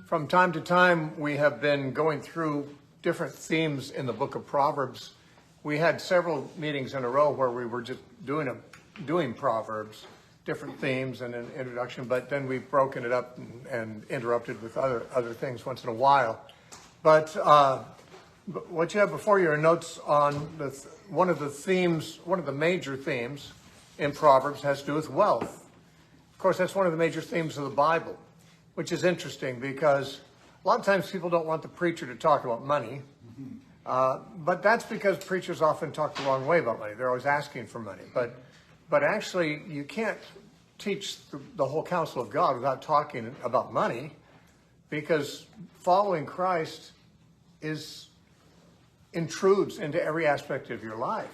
From time to time, we have been going through different themes in the book of Proverbs. We had several meetings in a row where we were just doing Proverbs, different themes and an introduction, but then we've broken it up and interrupted with other things once in a while. But what you have before you are notes on one of the major themes in Proverbs has to do with wealth. Of course, that's one of the major themes of the Bible, which is interesting because a lot of times people don't want the preacher to talk about money, but that's because preachers often talk the wrong way about money. They're always asking for money, but actually you can't teach the whole counsel of God without talking about money, because following Christ intrudes into every aspect of your life.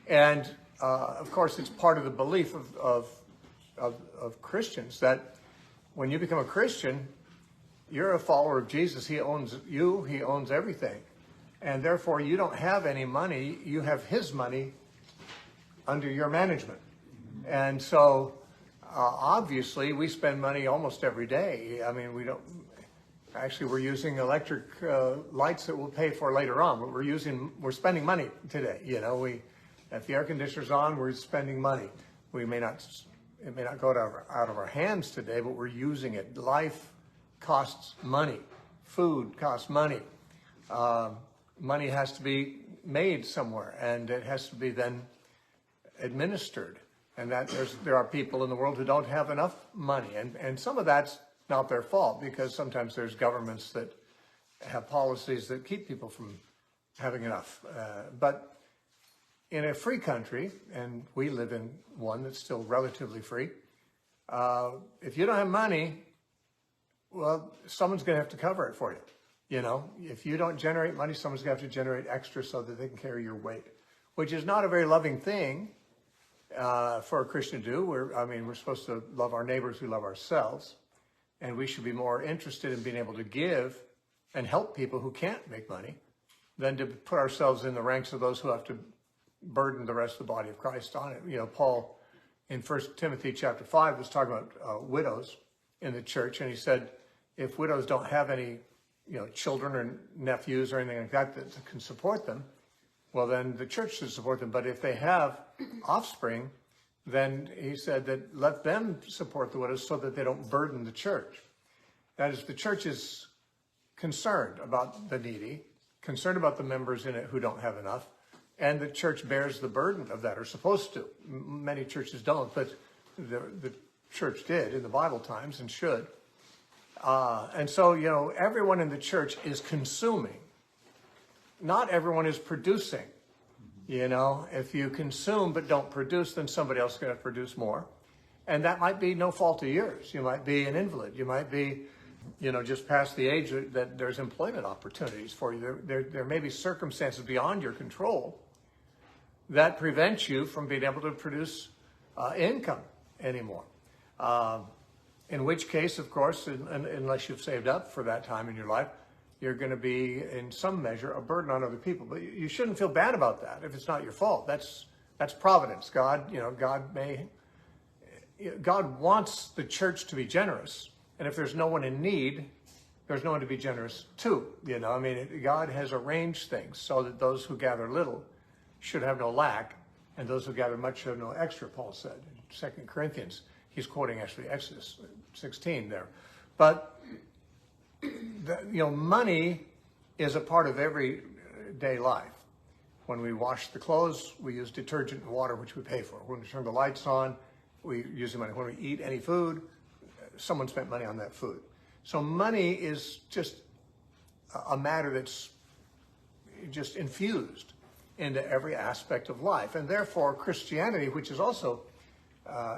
And of course, it's part of the belief of Christians that when you become a Christian, you're a follower of Jesus. He owns you. He owns everything. And therefore, you don't have any money. You have his money under your management. And so, obviously, we spend money almost every day. I mean, we're using electric lights that we'll pay for later on. But we're spending money today. You know, if the air conditioner's on, we're spending money. It may not go out of our hands today, but we're using it. Life costs money. Food costs money. Money has to be made somewhere, and it has to be then administered. And that there are people in the world who don't have enough money. And some of that's not their fault, because sometimes there's governments that have policies that keep people from having enough. But in a free country, and we live in one that's still relatively free, if you don't have money, well, someone's going to have to cover it for you. You know, if you don't generate money, someone's going to have to generate extra so that they can carry your weight, which is not a very loving thing for a Christian to do. We're supposed to love our neighbors who love ourselves, and we should be more interested in being able to give and help people who can't make money than to put ourselves in the ranks of those who have to burden the rest of the body of Christ on it. You know, Paul in 1 Timothy chapter 5 was talking about widows in the church, and he said, if widows don't have any, children or nephews or anything like that can support them, well, then the church should support them. But if they have offspring, then he said that let them support the widows so that they don't burden the church. That is, the church is concerned about the needy, concerned about the members in it who don't have enough, and the church bears the burden of that, or supposed to. Many churches don't, but the church did in the Bible times and should. And so, everyone in the church is consuming. Not everyone is producing. If you consume but don't produce, then somebody else is going to produce more. And that might be no fault of yours. You might be an invalid. You might be, just past the age that there's employment opportunities for you. There may be circumstances beyond your control that prevent you from being able to produce income anymore. In which case, of course, unless you've saved up for that time in your life, you're going to be, in some measure, a burden on other people. But you shouldn't feel bad about that if it's not your fault. That's providence. God wants the church to be generous. And if there's no one in need, there's no one to be generous to. God has arranged things so that those who gather little should have no lack, and those who gather much should have no extra, Paul said in 2 Corinthians. He's quoting actually Exodus 16 there. But, money is a part of everyday life. When we wash the clothes, we use detergent and water, which we pay for. When we turn the lights on, we use the money. When we eat any food, someone spent money on that food. So money is just a matter that's just infused into every aspect of life. And therefore, Christianity, which is also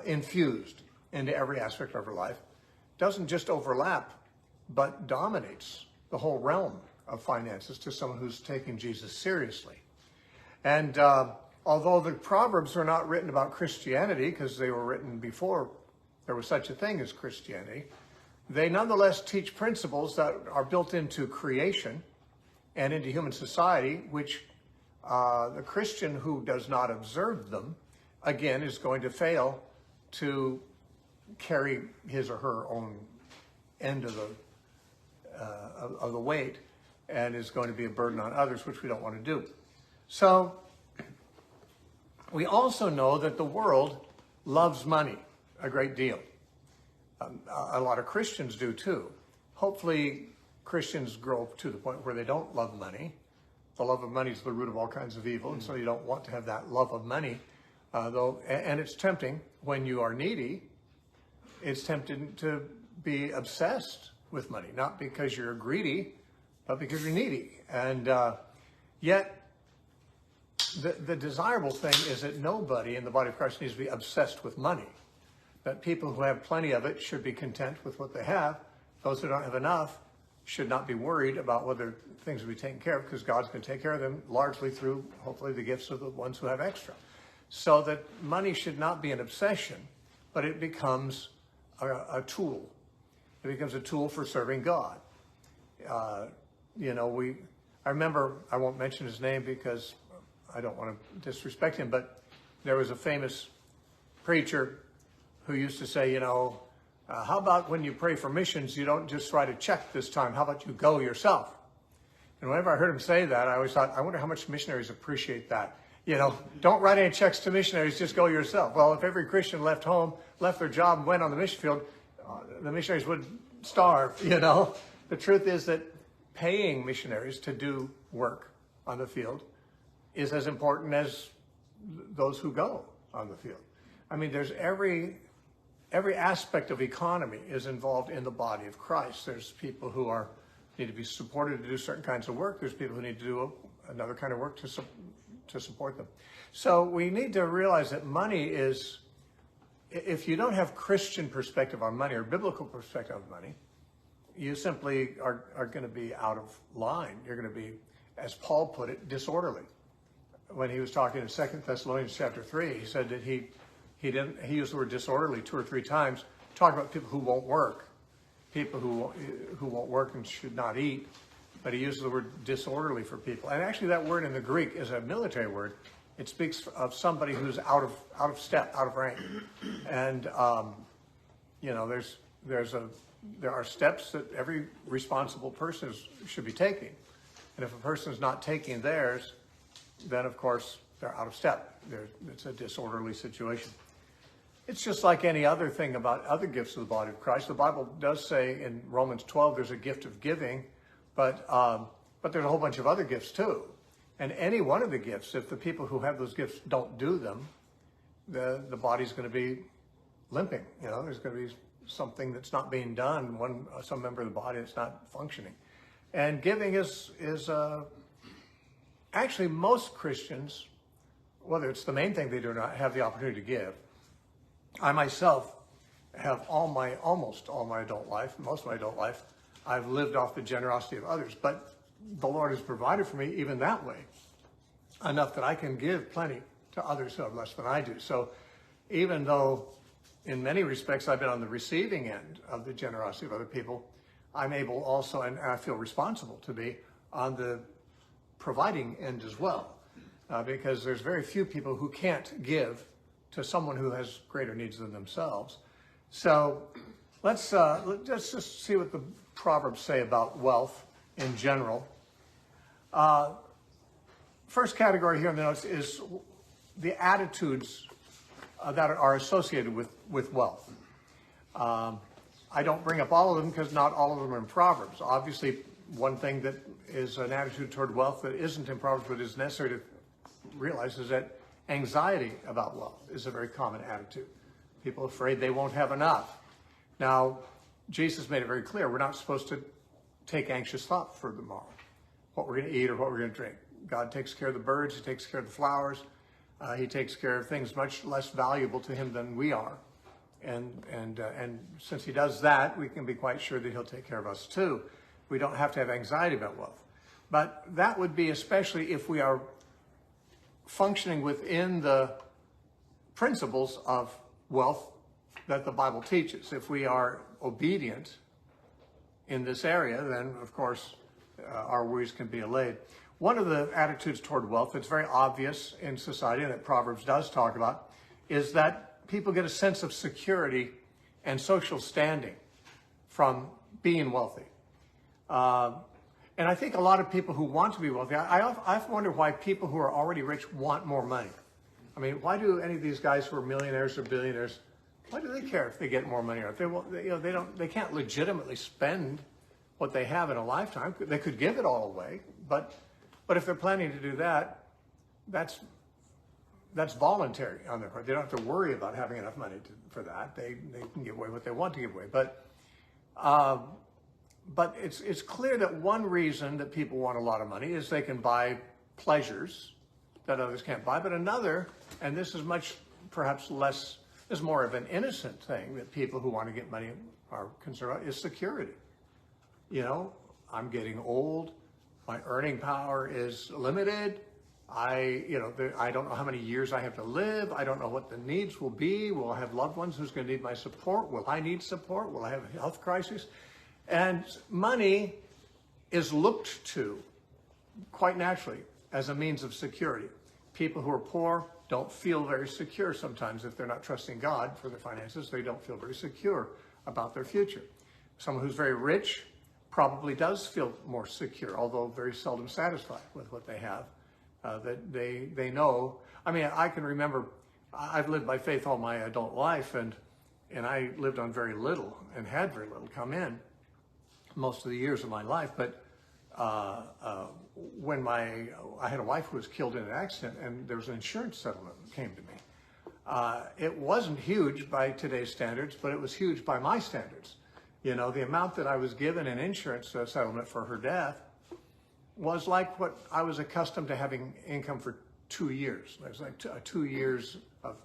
infused into every aspect of our life, doesn't just overlap, but dominates the whole realm of finances to someone who's taking Jesus seriously. And although the Proverbs are not written about Christianity, because they were written before there was such a thing as Christianity, they nonetheless teach principles that are built into creation and into human society, which the Christian who does not observe them, again, is going to fail to carry his or her own end of the weight, and is going to be a burden on others, which we don't want to do. So we also know that the world loves money a great deal. A lot of Christians do too. Hopefully Christians grow to the point where they don't love money. The love of money is the root of all kinds of evil, and so you don't want to have that love of money. And it's tempting when you are needy. It's tempting to be obsessed with money, not because you're greedy, but because you're needy. And yet, the desirable thing is that nobody in the body of Christ needs to be obsessed with money. That people who have plenty of it should be content with what they have. Those who don't have enough should not be worried about whether things will be taken care of, because God's going to take care of them largely through, hopefully, the gifts of the ones who have extra. So that money should not be an obsession, but it becomes a tool. It becomes a tool for serving God. I remember, I won't mention his name because I don't want to disrespect him, but there was a famous preacher who used to say, how about when you pray for missions, you don't just write a check this time, how about you go yourself? And whenever I heard him say that, I always thought, I wonder how much missionaries appreciate that. Don't write any checks to missionaries, just go yourself. Well, if every Christian left home, left their job, and went on the mission field, the missionaries would starve, The truth is that paying missionaries to do work on the field is as important as those who go on the field. I mean, there's every aspect of economy is involved in the body of Christ. There's people who need to be supported to do certain kinds of work. There's people who need to do another kind of work to support them. So we need to realize that money is, if you don't have Christian perspective on money or biblical perspective on money, you simply are going to be out of line. You're going to be, as Paul put it, disorderly. When he was talking in 2 Thessalonians chapter 3, he said that he used the word disorderly 2 or 3 times, talking about people who won't work, people who won't work and should not eat. But he uses the word disorderly for people. And actually that word in the Greek is a military word. It speaks of somebody who's out of step, out of rank. And, there are steps that every responsible person should be taking. And if a person is not taking theirs, then of course they're out of step. It's a disorderly situation. It's just like any other thing about other gifts of the body of Christ. The Bible does say in Romans 12 there's a gift of giving, but there's a whole bunch of other gifts too. And any one of the gifts, if the people who have those gifts don't do them, the body's going to be limping. There's going to be something that's not being done, some member of the body that's not functioning. And giving is actually most Christians, whether it's the main thing they do or not, have the opportunity to give. I myself have almost all my adult life, most of my adult life, I've lived off the generosity of others, but the Lord has provided for me even that way, enough that I can give plenty to others who have less than I do. So even though in many respects I've been on the receiving end of the generosity of other people, I'm able also, and I feel responsible to be, on the providing end as well, because there's very few people who can't give to someone who has greater needs than themselves. So let's just see what the Proverbs say about wealth in general. First category here in the notes is the attitudes that are associated with wealth. I don't bring up all of them because not all of them are in Proverbs. Obviously, one thing that is an attitude toward wealth that isn't in Proverbs but is necessary to realize is that anxiety about wealth is a very common attitude. People are afraid they won't have enough. Now, Jesus made it very clear we're not supposed to take anxious thought for tomorrow, what we're going to eat or what we're going to drink. God takes care of the birds. He takes care of the flowers. He takes care of things much less valuable to him than we are. And since he does that, we can be quite sure that he'll take care of us too. We don't have to have anxiety about wealth. But that would be especially if we are functioning within the principles of wealth that the Bible teaches. If we are obedient in this area, then of course our worries can be allayed. One of the attitudes toward wealth that's very obvious in society and that Proverbs does talk about is that people get a sense of security and social standing from being wealthy. And I think a lot of people who want to be wealthy, I often wonder why people who are already rich want more money. I mean, why do any of these guys who are millionaires or billionaires, why do they care if they get more money or if they can't legitimately spend what they have in a lifetime? They could give it all away, but if they're planning to do that, that's voluntary on their part. They don't have to worry about having enough money for that. They can give away what they want to give away. But it's clear that one reason that people want a lot of money is they can buy pleasures that others can't buy. But another, and this is perhaps less, is more of an innocent thing that people who want to get money are concerned about, is security. You know, I'm getting old. My earning power is limited. I don't know how many years I have to live. I don't know what the needs will be. Will I have loved ones who's going to need my support? Will I need support? Will I have a health crisis? And money is looked to quite naturally as a means of security. People who are poor don't feel very secure sometimes if they're not trusting God for their finances. They don't feel very secure about their future. Someone who's very rich probably does feel more secure, although very seldom satisfied with what they have. That they know. I mean, I can remember, I've lived by faith all my adult life, and I lived on very little and had very little come in most of the years of my life. But when I had a wife who was killed in an accident, and there was an insurance settlement that came to me. It wasn't huge by today's standards, but it was huge by my standards. You know, the amount that I was given in insurance settlement for her death was like what I was accustomed to having income for 2 years. It was like 2 years of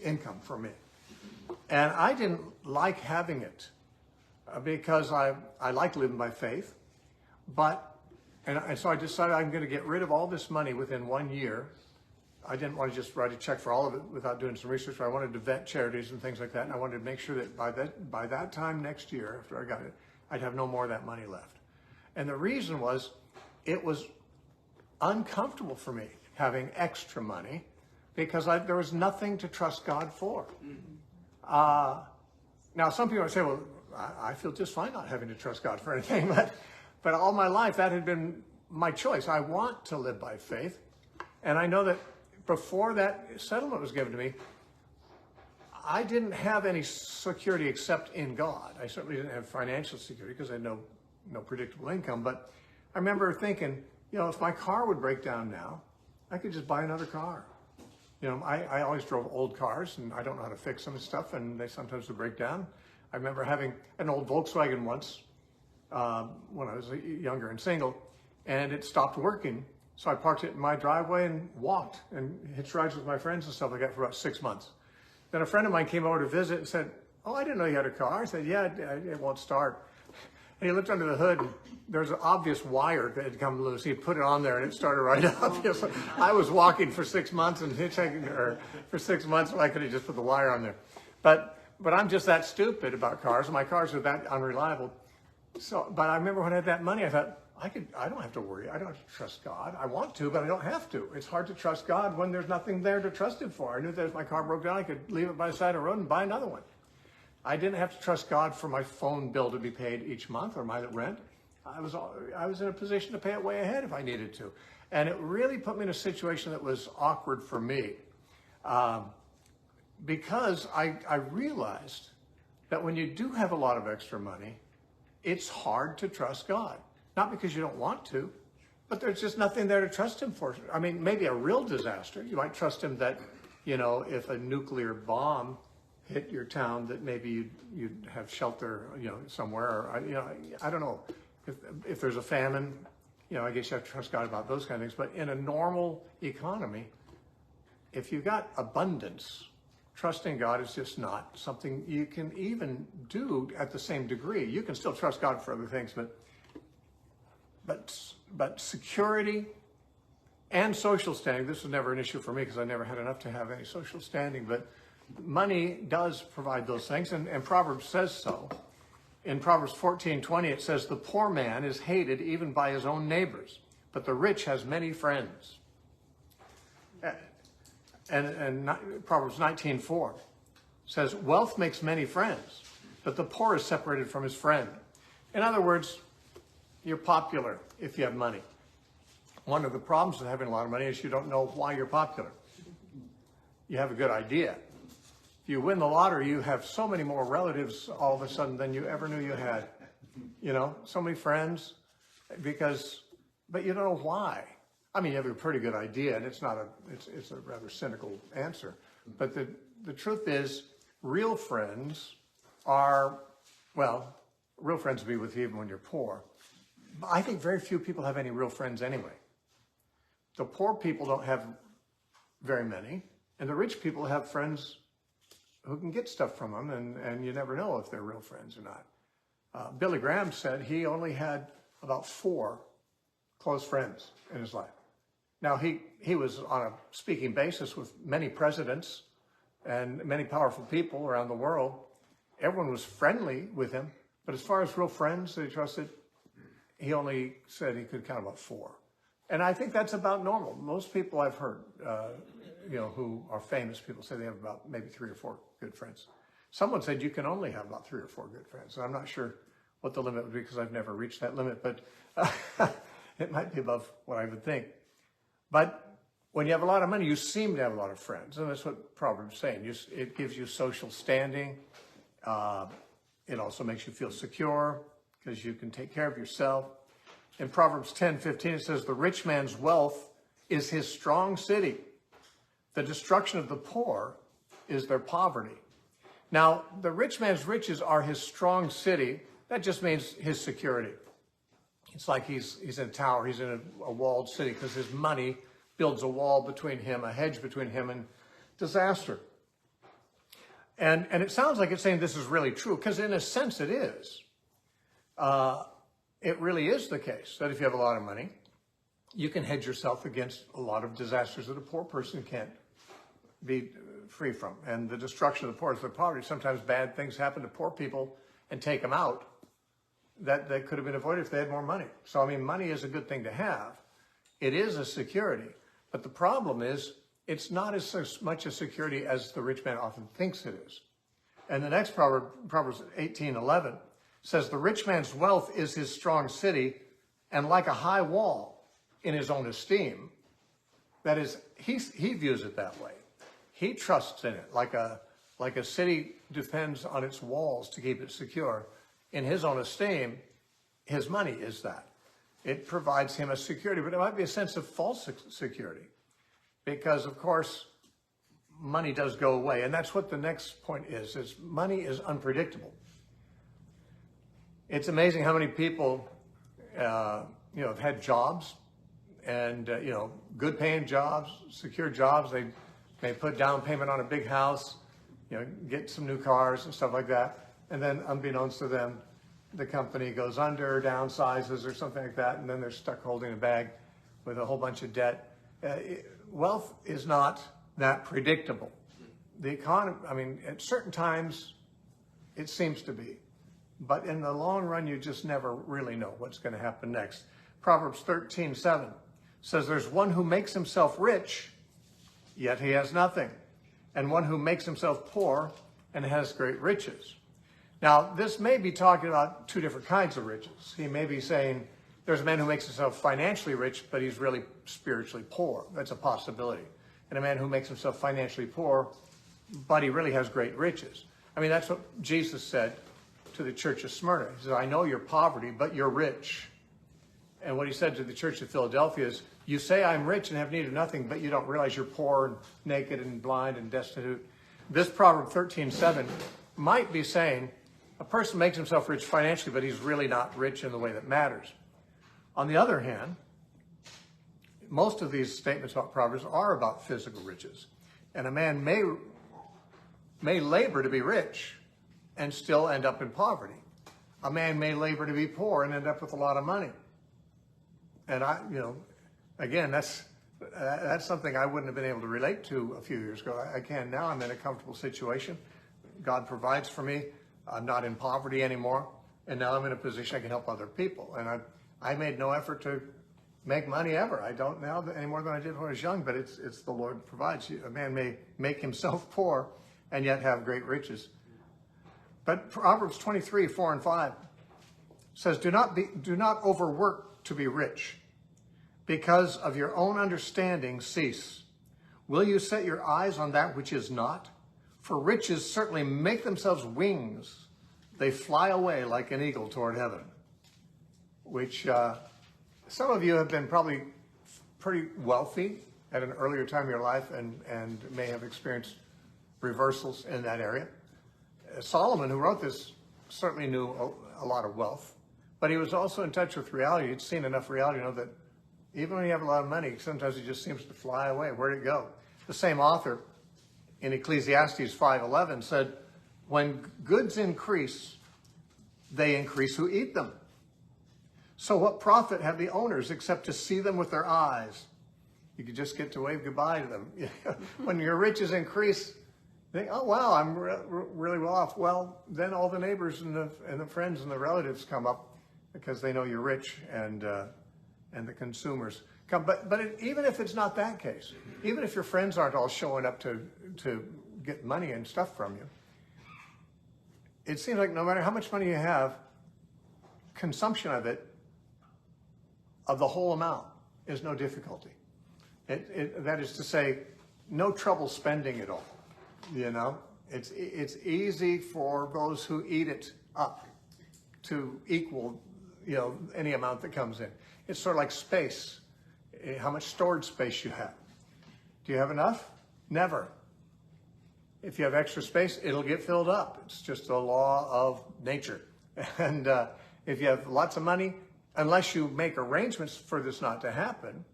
income for me. And I didn't like having it because I like living by faith. And so I decided I'm going to get rid of all this money within 1 year. I didn't want to just write a check for all of it without doing some research. I wanted to vet charities and things like that. And I wanted to make sure that by that time next year, after I got it, I'd have no more of that money left. And the reason was, it was uncomfortable for me having extra money because there was nothing to trust God for. Now, some people would say, well, I feel just fine not having to trust God for anything, but all my life that had been my choice. I want to live by faith. And I know that before that settlement was given to me, I didn't have any security except in God. I certainly didn't have financial security because I had no predictable income, but I remember thinking, you know, if my car would break down now, I could just buy another car. You know, I always drove old cars, and I don't know how to fix them and stuff, and they sometimes would break down. I remember having an old Volkswagen once when I was younger and single, and it stopped working. So I parked it in my driveway and walked and hitched rides with my friends and stuff like that for about 6 months. Then a friend of mine came over to visit and said, oh, I didn't know you had a car. I said, yeah, it won't start. And he looked under the hood, and there was an obvious wire that had come loose. He put it on there, and it started right up. I was walking for 6 months and hitchhiking for 6 months, so I could have just put the wire on there. But I'm just that stupid about cars. My cars are that unreliable. But I remember when I had that money, I thought, I don't have to worry. I don't have to trust God. I want to, but I don't have to. It's hard to trust God when there's nothing there to trust Him for. I knew that if my car broke down, I could leave it by the side of the road and buy another one. I didn't have to trust God for my phone bill to be paid each month or my rent. I was in a position to pay it way ahead if I needed to. And it really put me in a situation that was awkward for me because I realized that when you do have a lot of extra money, it's hard to trust God. Not because you don't want to, but there's just nothing there to trust Him for. I mean, maybe a real disaster. You might trust Him that, you know, if a nuclear bomb hit your town, that maybe you'd have shelter, you know, somewhere. Or, you know, I don't know. If there's a famine, you know, I guess you have to trust God about those kind of things. But in a normal economy, if you've got abundance, trusting God is just not something you can even do at the same degree. You can still trust God for other things, but security and social standing, this was never an issue for me because I never had enough to have any social standing, but money does provide those things, and Proverbs says so. In Proverbs 14:20, it says, the poor man is hated even by his own neighbors, but the rich has many friends. And Proverbs 19:4 says, wealth makes many friends, but the poor is separated from his friend. In other words, you're popular if you have money. One of the problems with having a lot of money is you don't know why you're popular. You have a good idea. If you win the lottery, you have so many more relatives all of a sudden than you ever knew you had. You know, so many friends, but you don't know why. I mean, you have a pretty good idea, and it's a rather cynical answer. But the truth is, real friends are, well, real friends will be with you even when you're poor. But I think very few people have any real friends anyway. The poor people don't have very many, and the rich people have friends who can get stuff from them, and you never know if they're real friends or not. Billy Graham said he only had about 4 close friends in his life. Now, he was on a speaking basis with many presidents and many powerful people around the world. Everyone was friendly with him, but as far as real friends that he trusted, he only said he could count about 4. And I think that's about normal. Most people I've heard, who are famous people say they have about maybe 3 or 4 good friends. Someone said you can only have about 3 or 4 good friends. And I'm not sure what the limit would be because I've never reached that limit, but it might be above what I would think. But when you have a lot of money, you seem to have a lot of friends. And that's what Proverbs is saying. It gives you social standing. It also makes you feel secure because you can take care of yourself. In Proverbs 10:15, it says, the rich man's wealth is his strong city. The destruction of the poor is their poverty. Now, the rich man's riches are his strong city. That just means his security. It's like he's in a tower, he's in a walled city because his money builds a wall between him, a hedge between him and disaster. And it sounds like it's saying this is really true because in a sense it is. It really is the case that if you have a lot of money, you can hedge yourself against a lot of disasters that a poor person can't be free from. And the destruction of the poor is their poverty. Sometimes bad things happen to poor people and take them out that could have been avoided if they had more money. So, I mean, money is a good thing to have. It is a security. But the problem is it's not as much a security as the rich man often thinks it is. And the next proverb, Proverbs 18:11, says, the rich man's wealth is his strong city, and like a high wall in his own esteem. That is, he views it that way. He trusts in it, like a city depends on its walls to keep it secure. In his own esteem, his money is that. It provides him a security, but it might be a sense of false security. Because, of course, money does go away. And that's what the next point is money is unpredictable. It's amazing how many people, have had jobs and, good paying jobs, secure jobs. They may put down payment on a big house, get some new cars and stuff like that. And then unbeknownst to them, the company goes under, downsizes or something like that. And then they're stuck holding a bag with a whole bunch of debt. Wealth is not that predictable. The economy, at certain times, it seems to be. But in the long run, you just never really know what's going to happen next. Proverbs 13:7 says, there's one who makes himself rich, yet he has nothing. And one who makes himself poor and has great riches. Now, this may be talking about 2 different kinds of riches. He may be saying, there's a man who makes himself financially rich, but he's really spiritually poor. That's a possibility. And a man who makes himself financially poor, but he really has great riches. That's what Jesus said to the church of Smyrna. He said, I know your poverty, but you're rich. And what he said to the church of Philadelphia is, you say I'm rich and have need of nothing, but you don't realize you're poor and naked and blind and destitute. This Proverb 13:7 might be saying, a person makes himself rich financially, but he's really not rich in the way that matters. On the other hand, most of these statements about Proverbs are about physical riches. And a man may labor to be rich and still end up in poverty. A man may labor to be poor and end up with a lot of money. And again, that's something I wouldn't have been able to relate to a few years ago. I can now. I'm in a comfortable situation. God provides for me. I'm not in poverty anymore. And now I'm in a position I can help other people. And I made no effort to make money ever. I don't now any more than I did when I was young, but it's the Lord provides. A man may make himself poor and yet have great riches. But Proverbs 23, 4 and 5 says, do not overwork to be rich. Because of your own understanding, cease. Will you set your eyes on that which is not? For riches certainly make themselves wings. They fly away like an eagle toward heaven. Which some of you have been probably pretty wealthy at an earlier time in your life and may have experienced reversals in that area. Solomon, who wrote this, certainly knew a lot of wealth, but he was also in touch with reality. He'd seen enough reality to know that even when you have a lot of money, sometimes it just seems to fly away. Where'd it go? The same author in Ecclesiastes 5:11 said, when goods increase, they increase who eat them. So what profit have the owners except to see them with their eyes? You could just get to wave goodbye to them. When your riches increase, you think, oh, wow, I'm really well off. Well, then all the neighbors and the friends and the relatives come up because they know you're rich, and the consumers come. But even if it's not that case, even if your friends aren't all showing up to get money and stuff from you, it seems like no matter how much money you have, consumption of it, of the whole amount, is no difficulty. That is to say, no trouble spending it all. You know, it's easy for those who eat it up to equal, any amount that comes in. It's sort of like space, how much storage space you have. Do you have enough? Never. If you have extra space, it'll get filled up. It's just a law of nature. And if you have lots of money, unless you make arrangements for this not to happen,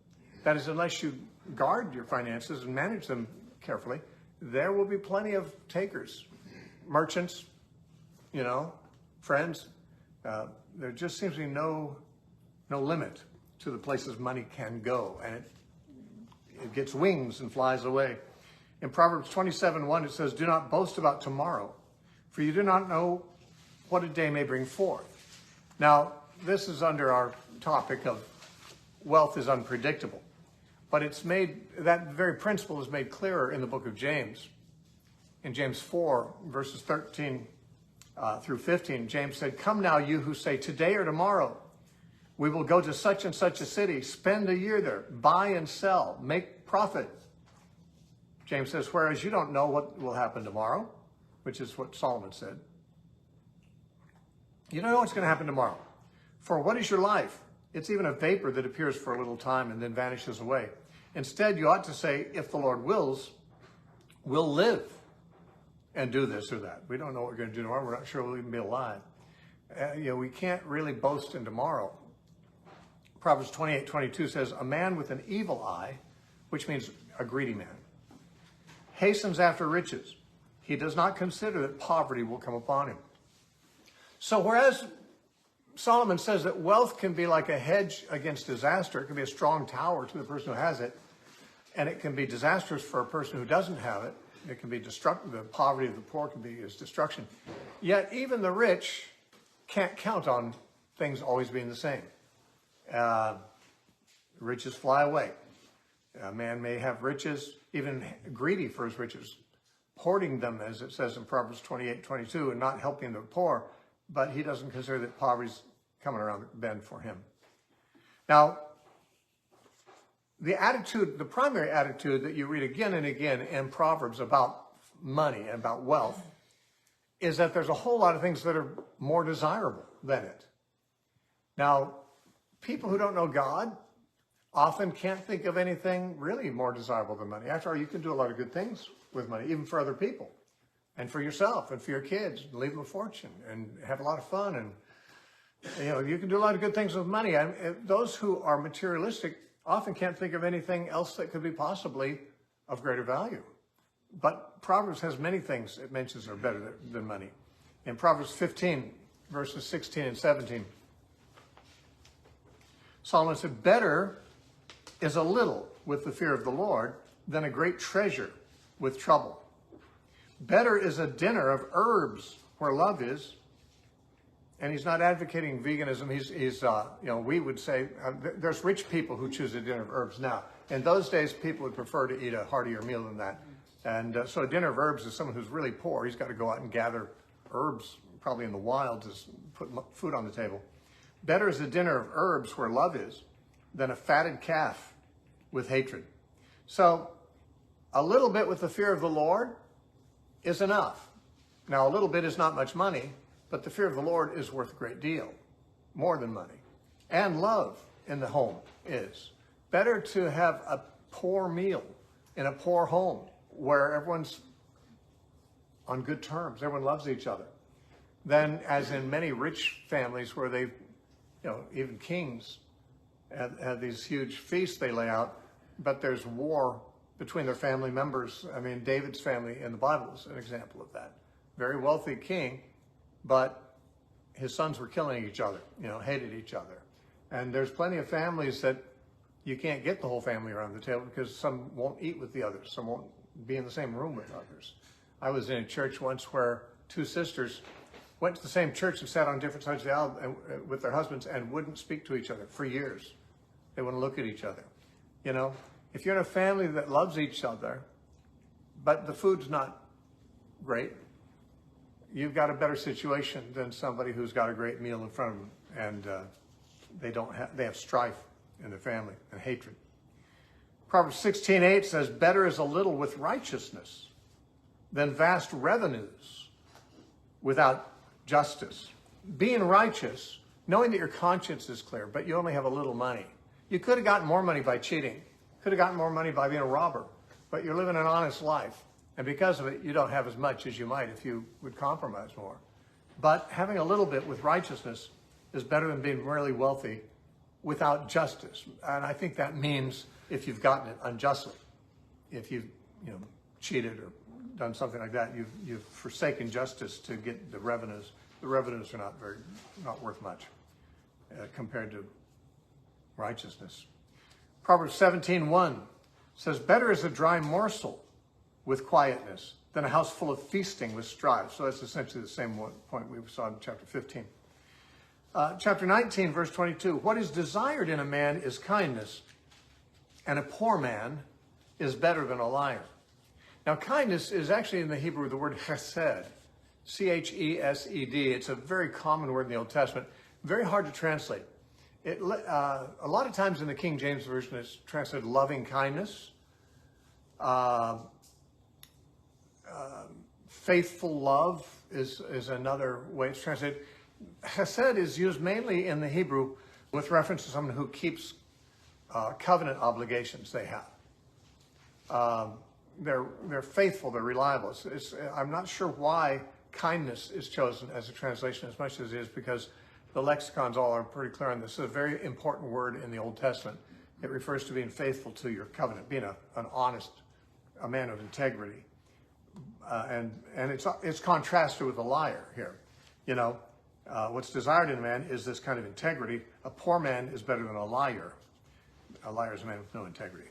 that is, unless you guard your finances and manage them carefully, there will be plenty of takers, merchants, friends. There just seems to be no limit to the places money can go, and it gets wings and flies away. In Proverbs 27:1, it says, do not boast about tomorrow, for you do not know what a day may bring forth. Now, this is under our topic of wealth is unpredictable, but that very principle is made clearer in the book of James. In James 4, verses 13 through 15, James said, come now, you who say today or tomorrow, we will go to such and such a city, spend a year there, buy and sell, make profit. James says, whereas you don't know what will happen tomorrow, which is what Solomon said. You don't know what's going to happen tomorrow. For what is your life? It's even a vapor that appears for a little time and then vanishes away. Instead, you ought to say, if the Lord wills, we'll live and do this or that. We don't know what we're going to do tomorrow. We're not sure we'll even be alive. We can't really boast in tomorrow. Proverbs 28:22 says, a man with an evil eye, which means a greedy man, hastens after riches. He does not consider that poverty will come upon him. So whereas Solomon says that wealth can be like a hedge against disaster, it can be a strong tower to the person who has it, and it can be disastrous for a person who doesn't have it. It can be destructive. The poverty of the poor can be his destruction. Yet even the rich can't count on things always being the same. Riches fly away. A man may have riches, even greedy for his riches, hoarding them, as it says in Proverbs 28:22, and not helping the poor, but he doesn't consider that poverty's coming around the bend for him. Now, the primary attitude that you read again and again in Proverbs about money and about wealth is that there's a whole lot of things that are more desirable than it. Now, people who don't know God often can't think of anything really more desirable than money. After all, you can do a lot of good things with money, even for other people, and for yourself, and for your kids, and leave them a fortune, and have a lot of fun, and you can do a lot of good things with money. Those who are materialistic often can't think of anything else that could be possibly of greater value. But Proverbs has many things it mentions are better than money. In Proverbs 15, verses 16 and 17, Solomon said, better is a little with the fear of the Lord than a great treasure with trouble. Better is a dinner of herbs where love is, and he's not advocating veganism. We would say there's rich people who choose a dinner of herbs now. In those days, people would prefer to eat a heartier meal than that. And so a dinner of herbs is someone who's really poor. He's got to go out and gather herbs, probably in the wild, to put food on the table. Better is a dinner of herbs where love is than a fatted calf with hatred. So a little bit with the fear of the Lord is enough. Now, a little bit is not much money, but the fear of the Lord is worth a great deal, more than money. And love in the home is. Better to have a poor meal in a poor home where everyone's on good terms, everyone loves each other, than as in many rich families where they, even kings have these huge feasts they lay out, but there's war between their family members. I mean, David's family in the Bible is an example of that. Very wealthy king, but his sons were killing each other, hated each other. And there's plenty of families that you can't get the whole family around the table because some won't eat with the others, some won't be in the same room with others. I was in a church once where two sisters went to the same church and sat on different sides of the aisle with their husbands and wouldn't speak to each other for years. They wouldn't look at each other. If you're in a family that loves each other, but the food's not great, you've got a better situation than somebody who's got a great meal in front of them and they have strife in their family and hatred. Proverbs 16:8 says, better is a little with righteousness than vast revenues without justice. Being righteous, knowing that your conscience is clear, but you only have a little money. You could have gotten more money by cheating, could have gotten more money by being a robber, but you're living an honest life. And because of it, you don't have as much as you might if you would compromise more. But having a little bit with righteousness is better than being really wealthy without justice. And I think that means if you've gotten it unjustly, if you've cheated or done something like that, you've forsaken justice to get the revenues. The revenues are not worth much compared to righteousness. Proverbs 17:1 says, better is a dry morsel with quietness than a house full of feasting with strife. So that's essentially the same point we saw in chapter 15. Chapter 19, verse 22, what is desired in a man is kindness, and a poor man is better than a liar. Now, kindness is actually in the Hebrew the word chesed, C-H-E-S-E-D. It's a very common word in the Old Testament, very hard to translate. A lot of times in the King James Version it's translated loving kindness, faithful love is another way it's translated. Chesed is used mainly in the Hebrew with reference to someone who keeps covenant obligations they have. They're faithful, they're reliable. I'm not sure why kindness is chosen as a translation as much as it is, because the lexicons all are pretty clear on this. It's a very important word in the Old Testament. It refers to being faithful to your covenant, being an honest, a man of integrity. And it's contrasted with a liar here. What's desired in a man is this kind of integrity. A poor man is better than a liar. A liar is a man with no integrity.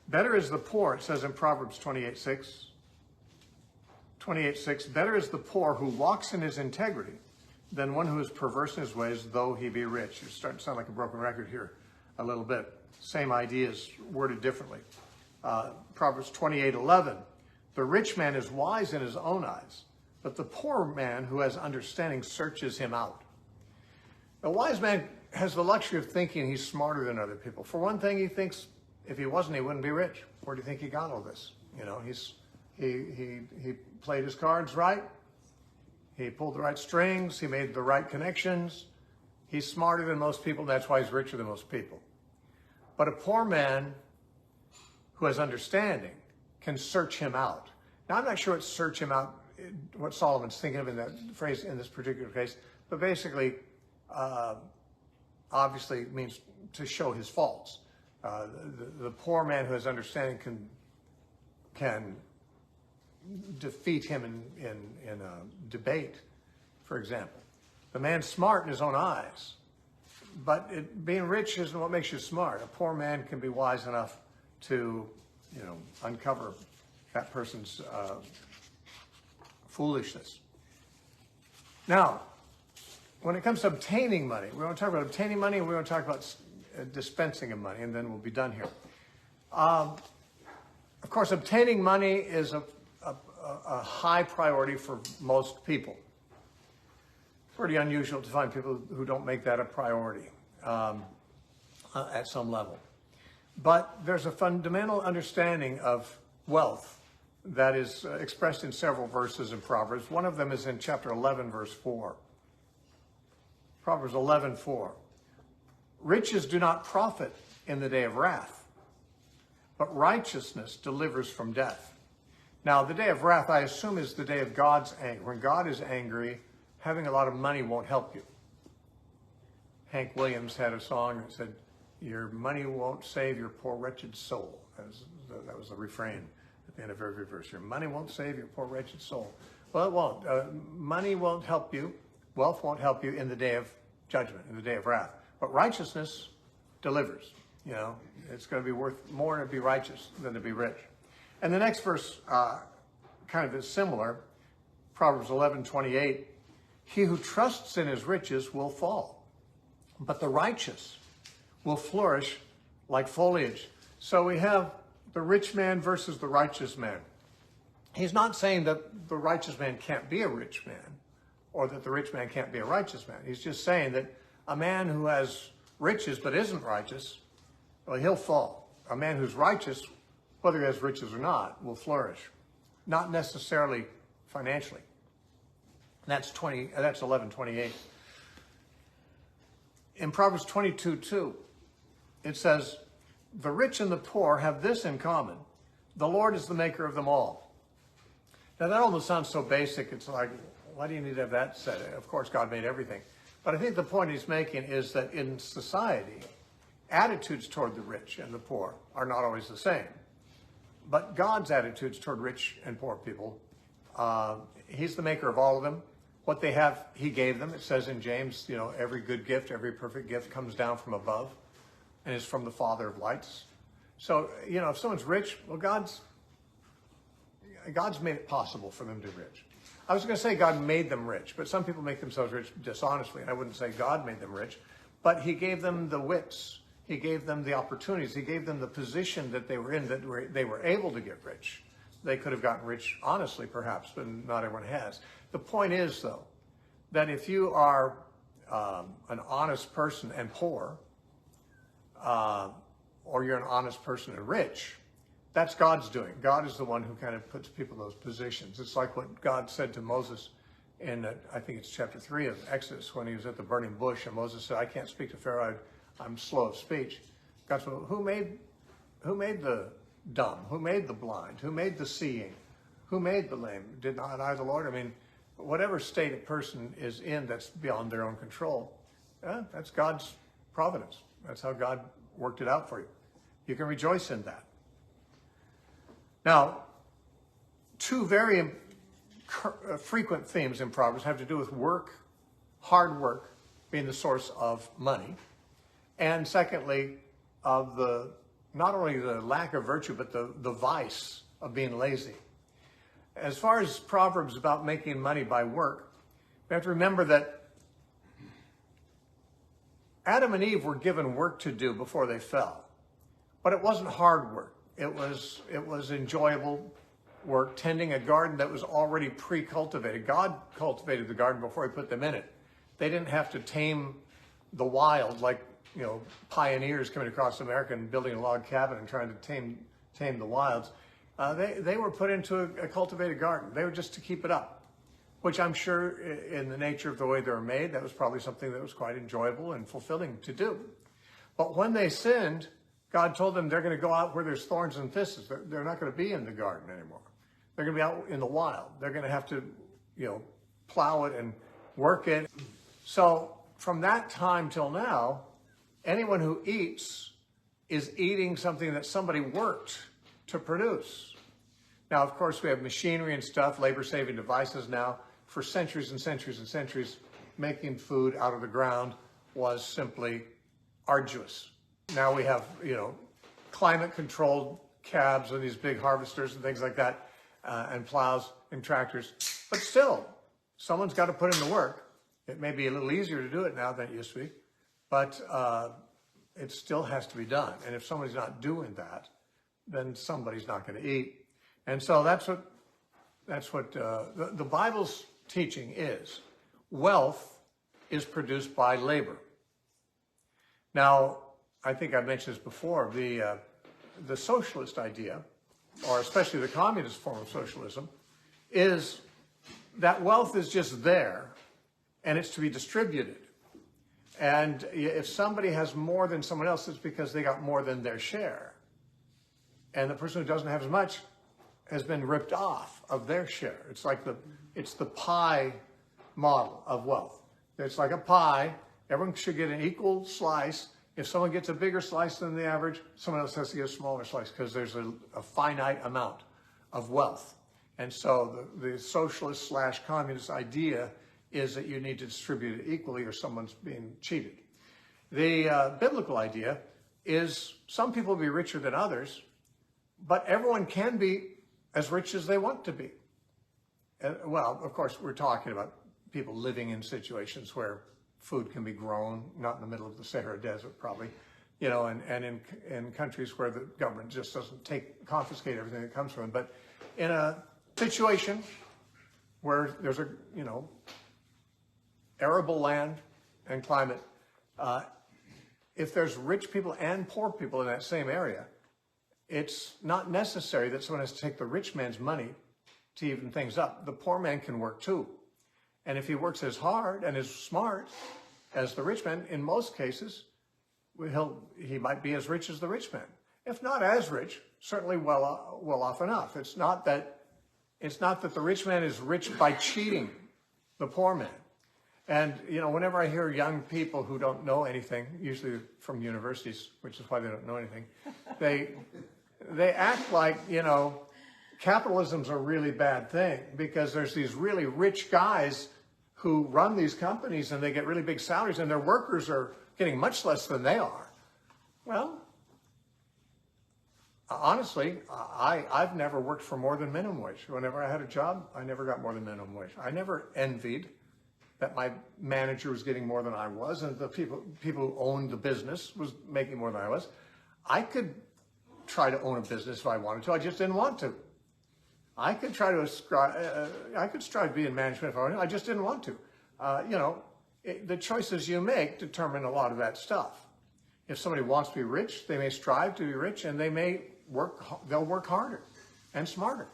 Better is the poor, it says in Proverbs 28:6. 28:6, better is the poor who walks in his integrity than one who is perverse in his ways, though he be rich. You're starting to sound like a broken record here a little bit. Same ideas worded differently. Proverbs 28:11, the rich man is wise in his own eyes, but the poor man who has understanding searches him out. A wise man has the luxury of thinking he's smarter than other people. For one thing, he thinks if he wasn't, he wouldn't be rich. Where do you think he got all this? He played his cards right. He pulled the right strings. He made the right connections. He's smarter than most people. That's why he's richer than most people. But a poor man who has understanding can search him out. Now, I'm not sure what search him out, what Solomon's thinking of in that phrase in this particular case, but basically, obviously means to show his faults. The poor man who has understanding can defeat him in a debate, for example. The man's smart in his own eyes, but being rich isn't what makes you smart. A poor man can be wise enough to, uncover that person's foolishness. Now, when it comes to obtaining money, we want to talk about obtaining money, and we want to talk about dispensing of money, and then we'll be done here. Of course, obtaining money is a high priority for most people. Pretty unusual to find people who don't make that a priority at some level. But there's a fundamental understanding of wealth that is expressed in several verses in Proverbs. One of them is in chapter 11, verse 4. Proverbs 11:4. Riches do not profit in the day of wrath, but righteousness delivers from death. Now, the day of wrath, I assume, is the day of God's anger. When God is angry, having a lot of money won't help you. Hank Williams had a song that said, "Your money won't save your poor wretched soul." That was the refrain at the end of every verse. Your money won't save your poor wretched soul. Well, it won't. Money won't help you. Wealth won't help you in the day of judgment, in the day of wrath. But righteousness delivers. You know, it's going to be worth more to be righteous than to be rich. And the next verse kind of is similar. Proverbs 11:28. He who trusts in his riches will fall, but the righteous will flourish like foliage. So we have the rich man versus the righteous man. He's not saying that the righteous man can't be a rich man, or that the rich man can't be a righteous man. He's just saying that a man who has riches but isn't righteous, well, he'll fall. A man who's righteous, whether he has riches or not, will flourish. Not necessarily financially. That's 11:28. In Proverbs 22:2, it says, the rich and the poor have this in common. The Lord is the maker of them all. Now that almost sounds so basic. It's like, why do you need to have that said? Of course, God made everything. But I think the point he's making is that in society, attitudes toward the rich and the poor are not always the same. But God's attitudes toward rich and poor people, he's the maker of all of them. What they have, he gave them. It says in James, you know, every good gift, every perfect gift comes down from above and is from the Father of lights. So, you know, if someone's rich, well, God's made it possible for them to be rich. I was going to say God made them rich, but some people make themselves rich dishonestly. I wouldn't say God made them rich, but he gave them the wits. He gave them the opportunities. He gave them the position that they were in, that they were able to get rich. They could have gotten rich honestly, perhaps, but not everyone has. The point is, though, that if you are an honest person and poor, or you're an honest person and rich, that's God's doing. God is the one who kind of puts people in those positions. It's like what God said to Moses in, I think it's chapter 3 of Exodus, when he was at the burning bush, and Moses said, I can't speak to Pharaoh, I'm slow of speech. God said, who made the dumb? Who made the blind? Who made the seeing? Who made the lame? Did not I, the Lord? I mean, whatever state a person is in that's beyond their own control, that's God's providence. That's how God worked it out for you. You can rejoice in that. Now, two very frequent themes in Proverbs have to do with work, hard work being the source of money, and secondly, of not only the lack of virtue, but the vice of being lazy. As far as Proverbs about making money by work, we have to remember that Adam and Eve were given work to do before they fell, but it wasn't hard work. It was enjoyable work, tending a garden that was already pre-cultivated. God cultivated the garden before he put them in it. They didn't have to tame the wild like, you know, pioneers coming across America and building a log cabin and trying to tame the wilds. They were put into a cultivated garden. They were just to keep it up, which I'm sure in the nature of the way they were made, that was probably something that was quite enjoyable and fulfilling to do. But when they sinned, God told them they're going to go out where there's thorns and thistles. They're not going to be in the garden anymore. They're going to be out in the wild. They're going to have to, you know, plow it and work it. So from that time till now, anyone who eats is eating something that somebody worked to produce. Now, of course, we have machinery and stuff, labor-saving devices now. For centuries and centuries and centuries, making food out of the ground was simply arduous. Now we have, you know, climate-controlled cabs and these big harvesters and things like that, and plows and tractors. But still, someone's got to put in the work. It may be a little easier to do it now than it used to be, but it still has to be done. And if somebody's not doing that, then somebody's not going to eat. And so that's what the Bible's teaching is. Wealth is produced by labor. Now, I think I mentioned this before, the socialist idea, or especially the communist form of socialism, is that wealth is just there and it's to be distributed. And if somebody has more than someone else, it's because they got more than their share. And the person who doesn't have as much has been ripped off of their share. It's like it's the pie model of wealth. It's like a pie. Everyone should get an equal slice. If someone gets a bigger slice than the average, someone else has to get a smaller slice because there's a finite amount of wealth. And so the socialist / communist idea is that you need to distribute it equally or someone's being cheated. The biblical idea is some people will be richer than others, but everyone can be as rich as they want to be. And, well, of course, we're talking about people living in situations where food can be grown, not in the middle of the Sahara Desert probably, and in countries where the government just doesn't confiscate everything that comes from it. But in a situation where there's arable land and climate, if there's rich people and poor people in that same area, it's not necessary that someone has to take the rich man's money to even things up. The poor man can work too. And if he works as hard and as smart as the rich man, in most cases, he might be as rich as the rich man. If not as rich, certainly well off enough. It's not that the rich man is rich by cheating the poor man. And, whenever I hear young people who don't know anything, usually from universities, which is why they don't know anything, they act like, capitalism's a really bad thing because there's these really rich guys who run these companies and they get really big salaries and their workers are getting much less than they are. Well, honestly, I've never worked for more than minimum wage. Whenever I had a job, I never got more than minimum wage. I never envied that my manager was getting more than I was and the people who owned the business was making more than I was. I could try to own a business if I wanted to. I just didn't want to. I could try to strive to be in management if I wanted to. I just didn't want to. The choices you make determine a lot of that stuff. If somebody wants to be rich, they may strive to be rich, and they'll work harder and smarter,